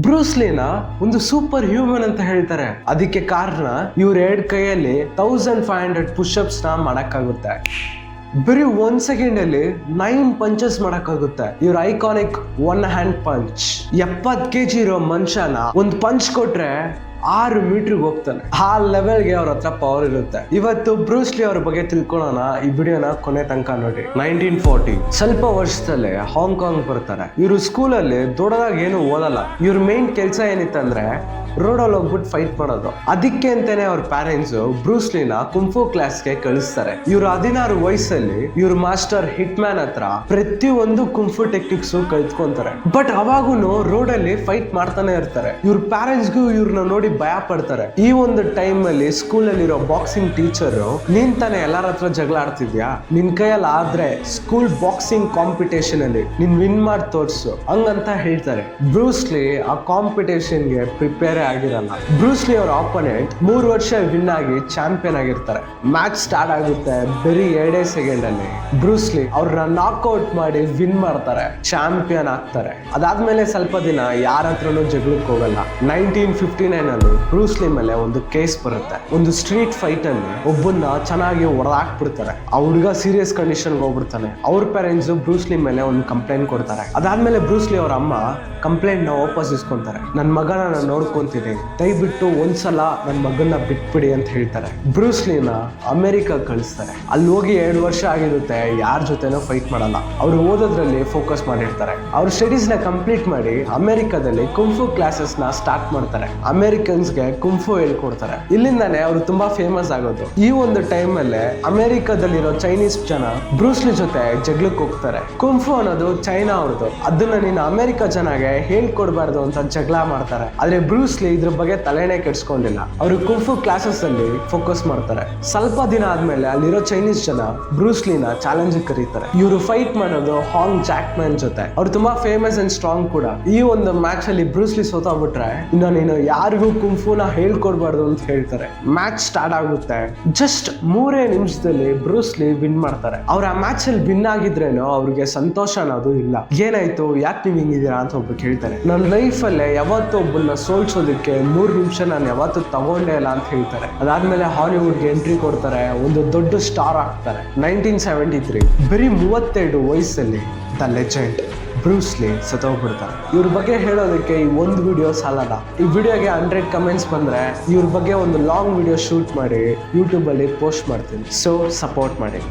ಬ್ರೂಸ್ಲಿನ ಒಂದು super human ಅಂತ ಹೇಳ್ತಾರೆ. ಅದಕ್ಕೆ ಕಾರಣ ಇವ್ರ 2 ಕೈಯಲ್ಲಿ 1500 ಪುಷಪ್ಸ್ ನ ಮಾಡಕ್ಕಾಗುತ್ತೆ. ಬರೀ 1 ಸೆಕೆಂಡ್ ಅಲ್ಲಿ 9 ಪಂಚಸ್ ಮಾಡಕ್ಕಾಗುತ್ತೆ. ಇವ್ರ ಐಕಾನಿಕ್ 1 ಹ್ಯಾಂಡ್ ಪಂಚ್. 70 kg ಇರೋ ಮನುಷ್ಯನ ಒಂದು ಪಂಚ್ ಕೊಟ್ರೆ 6 ಮೀಟರ್ಗೆ ಹೋಗ್ತಾನೆ. ಆ ಲೆವೆಲ್ಗೆ ಅವ್ರ ಹತ್ರ ಪವರ್ ಇರುತ್ತೆ. ಇವತ್ತು ಬ್ರೂಸ್ಲಿ ಅವ್ರ ಬಗ್ಗೆ ತಿಳ್ಕೊಳ್ಳೋಣ. ಈ ವಿಡಿಯೋನ ಕೊನೆ ತನಕ ನೋಡಿ. 1940 ಸ್ವಲ್ಪ ವರ್ಷದಲ್ಲೇ ಹಾಂಗ್ಕಾಂಗ್ ಬರ್ತಾರೆ. ಇವರು ಸ್ಕೂಲಲ್ಲಿ ದೊಡ್ಡದಾಗಿ ಏನು ಓದಲ್ಲ. ಇವ್ರ ಮೇನ್ ಕೆಲಸ ಏನಿತ್ತಂದ್ರೆ ರೋಡಲ್ಲಿ ಹೋಗ್ಬಿಟ್ಟು ಫೈಟ್ ಮಾಡೋದು. ಅದಕ್ಕೆ ಅಂತಾನೆ ಅವ್ರ ಪ್ಯಾರೆಂಟ್ಸ್ ಬ್ರೂಸ್ಲಿನ ಕುಂಫು ಕ್ಲಾಸ್ಗೆ ಕಳಿಸ್ತಾರೆ. ಇವ್ರ 16 ವಯಸ್ಸಲ್ಲಿ ಇವ್ರ ಮಾಸ್ಟರ್ ಹಿಟ್ ಮ್ಯಾನ್ ಹತ್ರ ಪ್ರತಿಯೊಂದು ಕುಂಫು ಟೆಕ್ನಿಕ್ಸ್ ಕಲ್ತ್ಕೊಂತಾರೆ. ಬಟ್ ಅವಾಗೂನು ರೋಡಲ್ಲಿ ಫೈಟ್ ಮಾಡ್ತಾನೆ ಇರ್ತಾರೆ. ಇವ್ರ ಪ್ಯಾರೆಂಟ್ಸ್ಗೂ ಇವ್ರನ್ನ ನೋಡಿ ಭಯ ಪಡ್ತಾರೆ. ಈ ಒಂದು ಟೈಮ್ ಅಲ್ಲಿ ಸ್ಕೂಲ್ ಅಲ್ಲಿ ಇರೋ ಬಾಕ್ಸಿಂಗ್ ಟೀಚರ್, ನೀನ್ ತಾನೆ ಎಲ್ಲಾರ ಹತ್ರ ಜಗಳ ಆಡ್ತಿದ್ಯಾ, ನಿನ್ ಕೈಯಲ್ಲಿ ಆದ್ರೆ ಸ್ಕೂಲ್ ಬಾಕ್ಸಿಂಗ್ ಕಾಂಪಿಟೇಷನ್ ಅಲ್ಲಿ ನೀನ್ ವಿನ್ ಮಾಡಿ ತೋರ್ಸು ಹಂಗಂತ ಹೇಳ್ತಾರೆ. ಬ್ರೂಸ್ಲಿ ಆ ಕಾಂಪಿಟೇಷನ್ ಗೆ ಪ್ರಿಪೇರ್ ಆಗಿರಲ್ಲ. ಬ್ರೂಸ್ಲಿ ಅವ್ರ ಆಪೋನೆಂಟ್ 3 ವರ್ಷ ವಿನ್ ಆಗಿ ಚಾಂಪಿಯನ್ ಆಗಿರ್ತಾರೆ. ಮ್ಯಾಚ್ ಸ್ಟಾರ್ಟ್ ಆಗುತ್ತೆ. ಬರೀ 2 ಸೆಕೆಂಡ್ ಅಲ್ಲಿ ಬ್ರೂಸ್ಲಿ ಅವ್ರನ್ನ ನಾಕ್ಔಟ್ ಮಾಡಿ ವಿನ್ ಮಾಡ್ತಾರೆ, ಚಾಂಪಿಯನ್ ಆಗ್ತಾರೆ. ಅದಾದ್ಮೇಲೆ ಸ್ವಲ್ಪ ದಿನ ಯಾರ ಹತ್ರನೂ ಜಗಳಕ್ಕೆ ಹೋಗಲ್ಲ. 1959 ಬ್ರೂಸ್ಲಿ ಮೇಲೆ ಒಂದು ಕೇಸ್ ಬರುತ್ತೆ. ಒಂದು ಸ್ಟ್ರೀಟ್ ಫೈಟ್ ಅಲ್ಲಿ ಒಬ್ಬನ್ನ ಚೆನ್ನಾಗಿ ಹೊಡೆದಾಕ್ಬಿಡ್ತಾರೆ. ಆ ಹುಡುಗ ಸೀರಿಯಸ್ ಕಂಡೀಷನ್ ಹೋಗ್ಬಿಡ್ತಾನೆ. ಅವ್ರ ಪೇರೆಂಟ್ಸ್ ಬ್ರೂಸ್ಲಿ ಮೇಲೆ ಒಂದು ಕಂಪ್ಲೇಂಟ್ ಕೊಡ್ತಾರೆ. ಅದಾದ್ಮೇಲೆ ಬ್ರೂಸ್ಲಿ ಅವ್ರ ಅಮ್ಮ ಕಂಪ್ಲೇಂಟ್ ನ ವಾಪಸ್ ಇಸ್ಕೊಂತಾರೆ. ನನ್ನ ಮಗನ ನಾನು ನೋಡ್ಕೊಂತೀನಿ, ದಯವಿಟ್ಟು ಒಂದ್ಸಲ ನನ್ನ ಮಗನ್ನ ಬಿಟ್ಬಿಡಿ ಅಂತ ಹೇಳ್ತಾರೆ. ಬ್ರೂಸ್ಲಿನ ಅಮೆರಿಕ ಕಳಿಸ್ತಾರೆ. ಅಲ್ಲಿ ಹೋಗಿ 2 ವರ್ಷ ಆಗಿರುತ್ತೆ. ಯಾರ ಜೊತೆನೋ ಫೈಟ್ ಮಾಡಲ್ಲ. ಅವ್ರು ಓದೋದ್ರಲ್ಲಿ ಫೋಕಸ್ ಮಾಡಿರ್ತಾರೆ. ಅವ್ರ ಸ್ಟಡೀಸ್ ನ ಕಂಪ್ಲೀಟ್ ಮಾಡಿ ಅಮೆರಿಕದಲ್ಲಿ ಕುಂಫು ಕ್ಲಾಸಸ್ ನ ಸ್ಟಾರ್ಟ್ ಮಾಡ್ತಾರೆ. ಅಮೆರಿಕನ್ಸ್ಗೆ ಕುಂಫು ಹೇಳ್ಕೊಡ್ತಾರೆ. ಇಲ್ಲಿಂದಾನೆ ಅವರು ತುಂಬಾ ಫೇಮಸ್ ಆಗೋದು. ಈ ಒಂದು ಟೈಮ್ ಅಲ್ಲೇ ಅಮೆರಿಕದಲ್ಲಿರೋ ಚೈನೀಸ್ ಜನ ಬ್ರೂಸ್ಲಿ ಜೊತೆ ಜಗಳಕ್ಕೆ ಹೋಗ್ತಾರೆ. ಕುಂಫು ಅನ್ನೋದು ಚೈನಾ ಅವ್ರದ್ದು, ಅದನ್ನ ನೀನು ಅಮೆರಿಕ ಜನಗೆ ಹೇಳ್ಕೊಡ್ಬಾರ್ದು ಅಂತ ಜಗಳ ಮಾಡ್ತಾರೆ. ಆದ್ರೆ ಬ್ರೂಸ್ಲಿ ಇದ್ರ ಬಗ್ಗೆ ತಲೆನೇ ಕೆಡ್ಸ್ಕೊಂಡಿಲ್ಲ. ಅವರು ಕುಂಫು ಕ್ಲಾಸಸ್ ಅಲ್ಲಿ ಫೋಕಸ್ ಮಾಡ್ತಾರೆ. ಸ್ವಲ್ಪ ದಿನ ಆದ್ಮೇಲೆ ಅಲ್ಲಿರೋ ಚೈನೀಸ್ ಜನ ಬ್ರೂಸ್ಲಿನ ಚಾಲೆಂಜ್ ಕರೀತಾರೆ. ಇವರು ಫೈಟ್ ಮಾಡೋದು ಹಾಂಗ್ ಜಾಕ್ಮ್ಯಾನ್ ಜೊತೆ. ಅವ್ರು ತುಂಬಾ ಫೇಮಸ್ ಅಂಡ್ ಸ್ಟ್ರಾಂಗ್ ಕೂಡ. ಈ ಒಂದು ಮ್ಯಾಚ್ ಅಲ್ಲಿ ಬ್ರೂಸ್ಲಿ ಸೋತಾಗ್ಬಿಟ್ರೆ ಇನ್ನು ನೀನು ಯಾರಿಗೂ ಕುಂಫುನ ಹೇಳ್ಕೊಡ್ಬಾರ್ದು ಅಂತ ಹೇಳ್ತಾರೆ. ಮ್ಯಾಚ್ ಸ್ಟಾರ್ಟ್ ಆಗುತ್ತೆ. ಜಸ್ಟ್ 3 ನಿಮಿಷದಲ್ಲಿ ಬ್ರೂಸ್ಲಿ ವಿನ್ ಮಾಡ್ತಾರೆ. ಅವ್ರ ಆ ಮ್ಯಾಚ್ ಅಲ್ಲಿ ವಿನ್ ಆಗಿದ್ರೇನೋ ಅವ್ರಿಗೆ ಸಂತೋಷ ಅನ್ನೋದು ಇಲ್ಲ. ಏನಾಯ್ತು, ಯಾಕೆ ನೀವು ಹಿಂಗಿದ್ದೀರಾ ಅಂತ ಒಬ್ಬ ಕೇಳ್ತಾರೆ. ನನ್ನ ಲೈಫ್ ಅಲ್ಲೇ ಯಾವತ್ತೂ ಒಬ್ಬನ್ನ ಸೋಲ್ಸೋದಕ್ಕೆ 3 ನಿಮಿಷ ನಾನು ಯಾವತ್ತೂ ತಗೊಂಡೇ ಇಲ್ಲ ಅಂತ ಹೇಳ್ತಾರೆ. ಅದಾದ್ಮೇಲೆ ಹಾಲಿವುಡ್ಗೆ ಎಂಟ್ರಿ ಕೊಡ್ತಾರೆ. ಒಂದು ದೊಡ್ಡ ಸ್ಟಾರ್ ಆಗ್ತಾರೆ. 1973 ಬರೀ 32 ವಯಸ್ಸಲ್ಲಿ ದ ಲೆಜೆಂಡ್ ಬ್ರೂಸ್ಲಿ ಸತ್ತೋಗ್ಬಿಡ್ತಾರೆ. ಇವ್ರ ಬಗ್ಗೆ ಹೇಳೋದಕ್ಕೆ ಈ ಒಂದು ವಿಡಿಯೋ ಸಾಲಲ್ಲ. ಈ ವಿಡಿಯೋಗೆ 100 ಕಮೆಂಟ್ಸ್ ಬಂದ್ರೆ ಇವ್ರ ಬಗ್ಗೆ ಒಂದು ಲಾಂಗ್ ವಿಡಿಯೋ ಶೂಟ್ ಮಾಡಿ ಯೂಟ್ಯೂಬ್ ಅಲ್ಲಿ ಪೋಸ್ಟ್ ಮಾಡ್ತೀನಿ. ಸೊ ಸಪೋರ್ಟ್ ಮಾಡಿ.